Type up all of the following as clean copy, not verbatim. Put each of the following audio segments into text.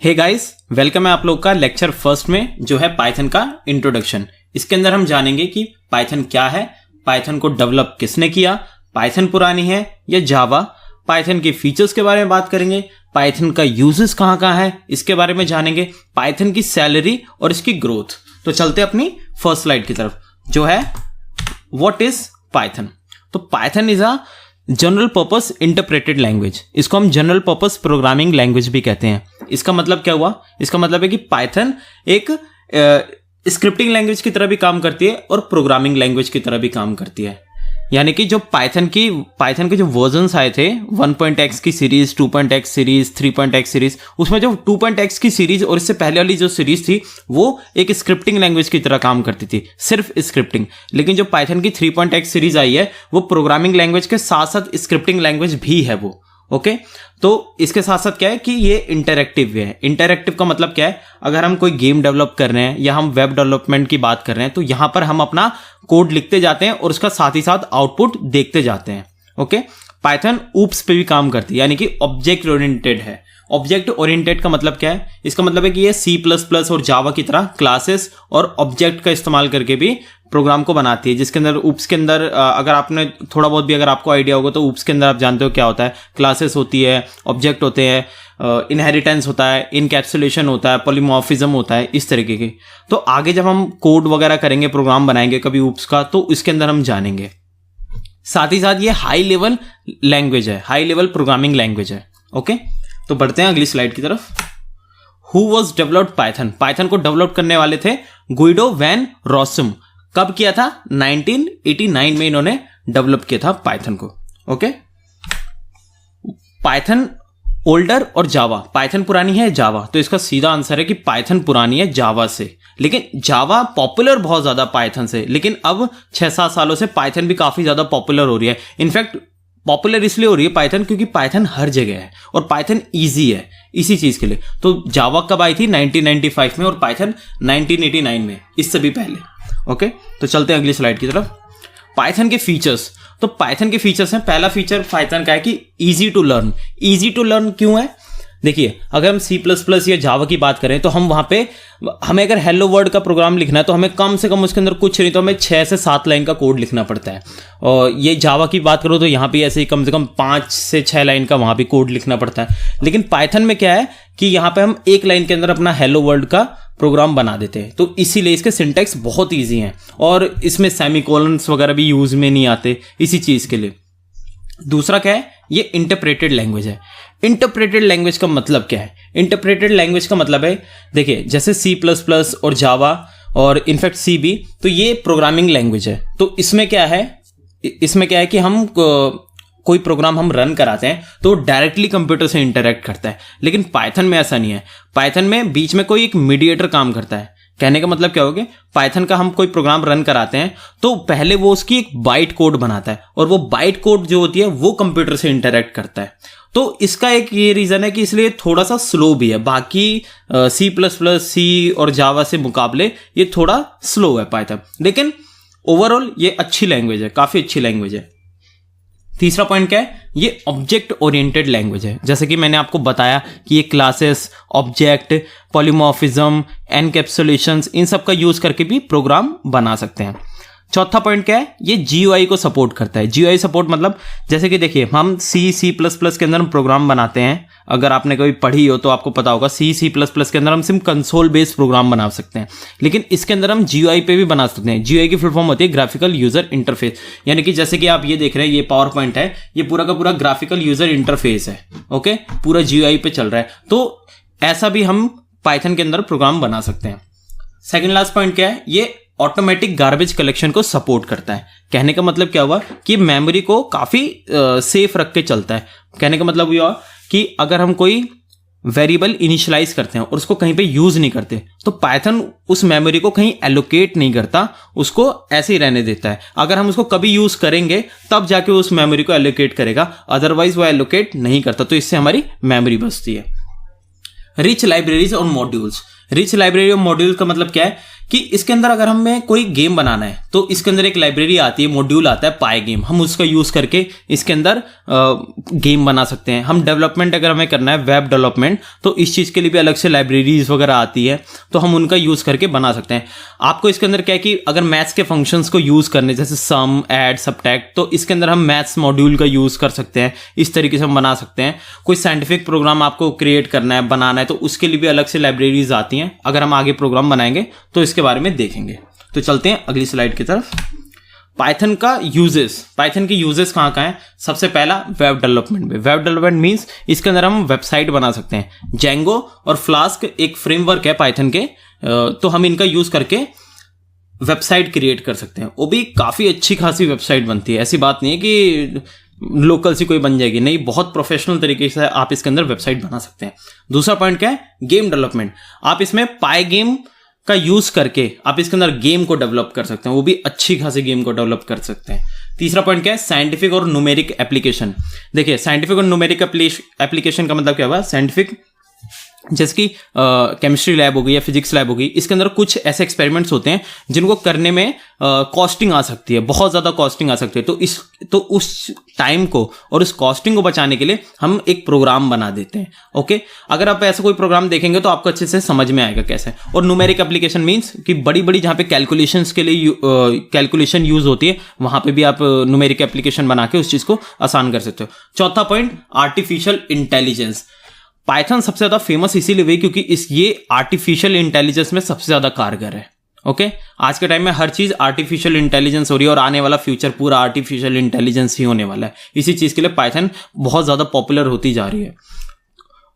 Hey guys, welcome है आप लोग का लेक्चर फर्स्ट में जो है पाइथन का इंट्रोडक्शन। इसके अंदर हम जानेंगे कि पाइथन क्या है, पाइथन को डेवलप किसने किया, पाइथन पुरानी है या जावा, पाइथन के फीचर्स के बारे में बात करेंगे, पाइथन का यूजेस कहाँ कहाँ है इसके बारे में जानेंगे, पाइथन की सैलरी और इसकी ग्रोथ। तो चलते अपनी फर्स्ट स्लाइड की तरफ जो है व्हाट इज पाइथन। तो Python is a general purpose interpreted language. इसको हम जनरल पर्पस प्रोग्रामिंग लैंग्वेज भी कहते हैं। इसका मतलब क्या हुआ? इसका मतलब है कि पाइथन एक स्क्रिप्टिंग लैंग्वेज की तरह भी काम करती है और प्रोग्रामिंग लैंग्वेज की तरह भी काम करती है। यानी कि जो पाइथन के जो वर्जन्स आए थे 1.x की series, 2.x series, 3.x series, उसमें जो 2.x की सीरीज और इससे पहले वाली जो सीरीज थी वो एक स्क्रिप्टिंग लैंग्वेज की तरह काम करती थी, सिर्फ स्क्रिप्टिंग। लेकिन जो पाइथन की 3.x सीरीज आई है वो प्रोग्रामिंग लैंग्वेज के साथ साथ स्क्रिप्टिंग लैंग्वेज भी है वो। ओके तो इसके साथ साथ क्या है कि ये इंटरैक्टिव है। इंटरैक्टिव का मतलब क्या है? अगर हम कोई गेम डेवलप कर रहे हैं या हम वेब डेवलपमेंट की बात कर रहे हैं तो यहां पर हम अपना कोड लिखते जाते हैं और उसका साथ ही साथ आउटपुट देखते जाते हैं। ओके, पाइथन ऊप्स पे भी काम करती है, यानी कि ऑब्जेक्ट ओरिएंटेड है। ऑब्जेक्ट ओरिएंटेड का मतलब क्या है? इसका मतलब है कि ये C++ और जावा की तरह क्लासेस और ऑब्जेक्ट का इस्तेमाल करके भी प्रोग्राम को बनाती है, जिसके अंदर ऊप्स के अंदर अगर आपने थोड़ा बहुत भी अगर आपको आइडिया होगा तो ऊप्स के अंदर आप जानते हो क्या होता है। क्लासेस होती है, ऑब्जेक्ट होते हैं, इनहेरिटेंस होता है, इनकैप्सुलेशन होता है, पॉलीमॉर्फिज्म होता है, इस तरीके के। तो आगे जब हम कोड वगैरह करेंगे, प्रोग्राम बनाएंगे कभी ऊप्स का, तो इसके अंदर हम जानेंगे। साथ ही साथ ये हाई लेवल लैंग्वेज है, हाई लेवल प्रोग्रामिंग लैंग्वेज है। ओके, तो बढ़ते हैं अगली स्लाइड की तरफ। Who was developed Python? Python को डेवलप करने वाले थे गुइडो वैन रॉसम। कब किया था? 1989 में इन्होंने डेवलप किया था पाइथन को। ओके, पाइथन ओल्डर और जावा, पाइथन पुरानी है जावा, तो इसका सीधा आंसर है कि पाइथन पुरानी है जावा से। लेकिन जावा पॉपुलर बहुत ज्यादा पाइथन से, लेकिन अब 6-7 सालों से पाइथन भी काफी ज्यादा पॉपुलर हो रही है। इनफैक्ट पॉपुलर इसलिए हो रही है पाइथन क्योंकि पाइथन हर जगह है और पाइथन इजी है इसी चीज के लिए। तो जावा कब आई थी? 1995 में और पाइथन 1989 में, इससे भी पहले। ओके, तो चलते हैं अगली स्लाइड की तरफ। पाइथन के फीचर्स। तो पाइथन के फीचर्स हैं, पहला फीचर पाइथन का है कि easy to learn. Easy to learn क्यों है? देखिए, अगर हम C++ या जावा की बात करें तो हम वहां पे हमें अगर हेलो वर्ल्ड का प्रोग्राम लिखना है तो हमें कम से कम उसके अंदर कुछ नहीं तो हमें 6 से 7 लाइन का कोड लिखना पड़ता है। और ये जावा की बात करो तो यहाँ पे ऐसे ही कम से कम 5 से 6 लाइन का वहां भी कोड लिखना पड़ता है। लेकिन पाइथन में क्या है कि यहाँ पे हम 1 लाइन के अंदर अपना हेलो वर्ल्ड का प्रोग्राम बना देते हैं। तो इसीलिए इसके सिंटैक्स बहुत ईजी हैं और इसमें सेमीकोलन्स वगैरह भी यूज में नहीं आते इसी चीज के लिए। दूसरा क्या है? ये इंटरप्रेटेड लैंग्वेज है। इंटरप्रेटेड लैंग्वेज का मतलब क्या है? इंटरप्रेटेड लैंग्वेज का मतलब है, देखिए जैसे C++ और जावा और इनफैक्ट C भी, तो ये प्रोग्रामिंग लैंग्वेज है। तो इसमें क्या है कि हम कोई प्रोग्राम हम रन कराते हैं तो डायरेक्टली कंप्यूटर से इंटरेक्ट करता है। लेकिन पाइथन में ऐसा नहीं है। पाइथन में बीच में कोई एक मीडिएटर काम करता है। कहने का मतलब क्या हो गया? पाइथन का हम कोई प्रोग्राम रन कराते हैं तो पहले वो उसकी एक बाइट कोड बनाता है और वो बाइट कोड जो होती है वो कंप्यूटर से इंटरेक्ट करता है। तो इसका एक ये रीजन है कि इसलिए थोड़ा सा स्लो भी है। बाकी C++, C और जावा से मुकाबले ये थोड़ा स्लो है पाइथन, लेकिन ओवरऑल ये अच्छी लैंग्वेज है, काफी अच्छी लैंग्वेज है। तीसरा पॉइंट क्या है? ये ऑब्जेक्ट ओरिएंटेड लैंग्वेज है। जैसे कि मैंने आपको बताया कि ये क्लासेस, ऑब्जेक्ट, पॉलीमॉर्फिज्म, एनकैप्सुलेशंस, इन सब का यूज करके भी प्रोग्राम बना सकते हैं। चौथा पॉइंट क्या है? ये GUI को सपोर्ट करता है। GUI सपोर्ट मतलब जैसे कि देखिए हम C++ के अंदर हम प्रोग्राम बनाते हैं। अगर आपने कभी पढ़ी हो तो आपको पता होगा C++ के अंदर हम सिर्फ कंसोल बेस्ड प्रोग्राम बना सकते हैं, लेकिन इसके अंदर हम GUI पे भी बना सकते हैं। GUI की फुल फॉर्म होती है ग्राफिकल यूजर इंटरफेस। यानी कि जैसे कि आप ये देख रहे हैं, ये पावर पॉइंट है, ये पूरा का पूरा ग्राफिकल यूजर इंटरफेस है। ओके, पूरा GUI पे चल रहा है। तो ऐसा भी हम पाइथन के अंदर प्रोग्राम बना सकते हैं। सेकेंड लास्ट पॉइंट क्या है? ये ऑटोमेटिक गार्बेज कलेक्शन को सपोर्ट करता है। कहने का मतलब क्या हुआ कि मेमोरी को काफी सेफ रख के चलता है। कहने का मतलब हुआ कि अगर हम कोई वेरिएबल इनिशियलाइज करते हैं और उसको कहीं पे यूज नहीं करते तो पाइथन उस मेमोरी को कहीं एलोकेट नहीं करता, उसको ऐसे ही रहने देता है। अगर हम उसको कभी यूज करेंगे तब जाके उस मेमोरी को एलोकेट करेगा, अदरवाइज वो एलोकेट नहीं करता। तो इससे हमारी मेमोरी बचती है। रिच लाइब्रेरीज और मॉड्यूल्स। रिच लाइब्रेरी और मॉड्यूल का मतलब क्या है कि इसके अंदर अगर हमें कोई गेम बनाना है तो इसके अंदर एक लाइब्रेरी आती है, मॉड्यूल आता है पाई गेम, हम उसका यूज़ करके इसके अंदर गेम बना सकते हैं। हम डेवलपमेंट अगर हमें करना है वेब डेवलपमेंट तो इस चीज़ के लिए भी अलग से लाइब्रेरीज वगैरह आती है, तो हम उनका यूज़ करके बना सकते हैं। आपको इसके अंदर क्या है कि अगर मैथ्स के फंक्शंस को यूज़ करने जैसे सम, ऐड, सबट्रैक्ट, तो इसके अंदर हम मैथ्स मॉड्यूल का यूज़ कर सकते हैं। इस तरीके से हम बना सकते हैं। कोई साइंटिफिक प्रोग्राम आपको क्रिएट करना है, बनाना है, तो उसके लिए भी अलग से लाइब्रेरीज आती हैं। अगर हम आगे प्रोग्राम बनाएंगे तो इसके बारे में देखेंगे। तो चलते हैं अगली स्लाइड की तरफ। पाइथन का यूजेस, पाइथन के यूजेस कहाँ कहाँ हैं? सबसे पहला वेब डेवलपमेंट में। वेब डेवलपमेंट मीन्स इसके अंदर हम वेबसाइट बना सकते हैं। जेंगो और फ्लास्क एक फ्रेमवर्क है पाइथन के, तो हम इनका यूज करके वेबसाइट क्रिएट कर सकते हैं। वो भी काफ़ी अच्छी खासी वेबसाइट बनती है, ऐसी बात नहीं है कि लोकल सी कोई बन जाएगी, नहीं, बहुत प्रोफेशनल तरीके से आप इसके अंदर वेबसाइट बना सकते हैं। दूसरा पॉइंट क्या है? Game development. आप इसमें पाई गेम का यूज करके आप इसके अंदर गेम को डेवलप कर सकते हैं, वो भी अच्छी खासी गेम को डेवलप कर सकते हैं। तीसरा पॉइंट क्या है? साइंटिफिक और न्यूमेरिक एप्लीकेशन। देखिए, साइंटिफिक और न्यूमेरिक एप्लीकेशन का मतलब क्या हुआ? साइंटिफिक जैसे कि केमिस्ट्री लैब हो गई या फिजिक्स लैब हो गई, इसके अंदर कुछ ऐसे एक्सपेरिमेंट्स होते हैं जिनको करने में कॉस्टिंग आ सकती है, बहुत ज़्यादा कॉस्टिंग आ सकती है। तो उस टाइम को और उस कॉस्टिंग को बचाने के लिए हम एक प्रोग्राम बना देते हैं। ओके, अगर आप ऐसा कोई प्रोग्राम देखेंगे तो आपको अच्छे से समझ में आएगा कैसे। और न्यूमेरिक एप्लीकेशन मीन्स कि बड़ी बड़ी जहाँ पे कैलकुलेशंस के लिए कैलकुलेशन यूज होती है, वहाँ पे भी आप न्यूमेरिक एप्लीकेशन बना के उस चीज़ को आसान कर सकते हो। चौथा पॉइंट, आर्टिफिशियल इंटेलिजेंस। पाइथन सबसे ज़्यादा फेमस इसीलिए हुई क्योंकि ये आर्टिफिशियल इंटेलिजेंस में सबसे ज़्यादा कारगर है। ओके, आज के टाइम में हर चीज़ आर्टिफिशियल इंटेलिजेंस हो रही है और आने वाला फ्यूचर पूरा आर्टिफिशियल इंटेलिजेंस ही होने वाला है। इसी चीज़ के लिए पाइथन बहुत ज़्यादा पॉपुलर होती जा रही है।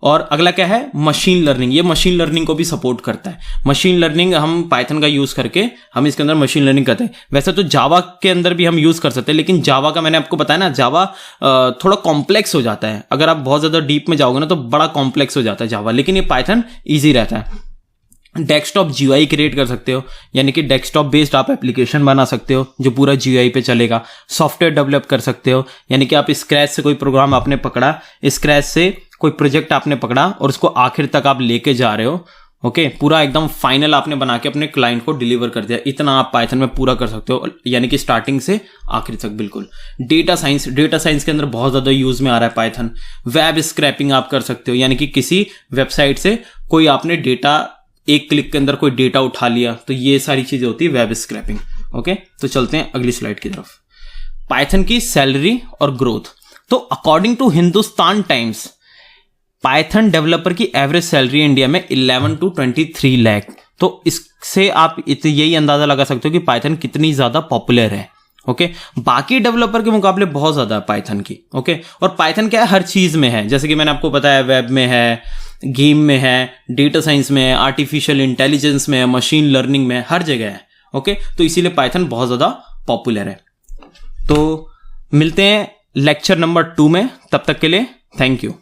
और अगला क्या है? Machine learning. ये मशीन लर्निंग को भी सपोर्ट करता है। मशीन लर्निंग हम पाइथन का यूज़ करके हम इसके अंदर मशीन लर्निंग करते हैं। वैसे तो जावा के अंदर भी हम यूज़ कर सकते हैं, लेकिन जावा का मैंने आपको बताया ना, जावा थोड़ा कॉम्प्लेक्स हो जाता है। अगर आप बहुत ज़्यादा डीप में जाओगे ना तो बड़ा कॉम्प्लेक्स हो जाता है जावा, लेकिन ये पाइथन ईजी रहता है। डेस्कटॉप GUI क्रिएट कर सकते हो, यानी कि डेस्कटॉप बेस्ड आप एप्लीकेशन बना सकते हो जो पूरा GUI पे चलेगा। सॉफ्टवेयर डेवलप कर सकते हो, यानी कि आप स्क्रैच से कोई प्रोग्राम आपने पकड़ा, स्क्रैच से कोई प्रोजेक्ट आपने पकड़ा और उसको आखिर तक आप लेके जा रहे हो। ओके, पूरा एकदम फाइनल आपने बना के अपने क्लाइंट को डिलीवर कर दिया। इतना आप पाइथन में पूरा कर सकते हो, यानी कि स्टार्टिंग से आखिर तक बिल्कुल। डेटा साइंस, डेटा साइंस के अंदर बहुत ज़्यादा यूज में आ रहा है पाइथन। वेब स्क्रैपिंग आप कर सकते हो, यानी कि किसी वेबसाइट से कोई आपने डेटा, एक क्लिक के अंदर कोई डेटा उठा लिया, तो ये सारी चीज़ें होती है वेब स्क्रैपिंग। ओके, तो चलते हैं अगली स्लाइड की तरफ। पाइथन की सैलरी और ग्रोथ। तो according to Hindustan Times, Python developer की एवरेज सैलरी इंडिया में 11 to 23 लाख। तो इससे आप यही अंदाजा लगा सकते हो कि पाइथन कितनी ज़्यादा पॉपुलर है। ओके, बाकी डेवलपर के मुकाबले बहुत ज़्यादा है पाइथन की। ओके, और पाइथन क्या है? हर चीज़ में है, जैसे कि मैंने आपको बताया, वेब में है, गेम में है, डेटा साइंस में है, आर्टिफिशियल इंटेलिजेंस में है, मशीन लर्निंग में है, हर जगह है। ओके, तो इसीलिए पाइथन बहुत ज़्यादा पॉपुलर है। तो मिलते हैं लेक्चर नंबर 2 में, तब तक के लिए थैंक यू।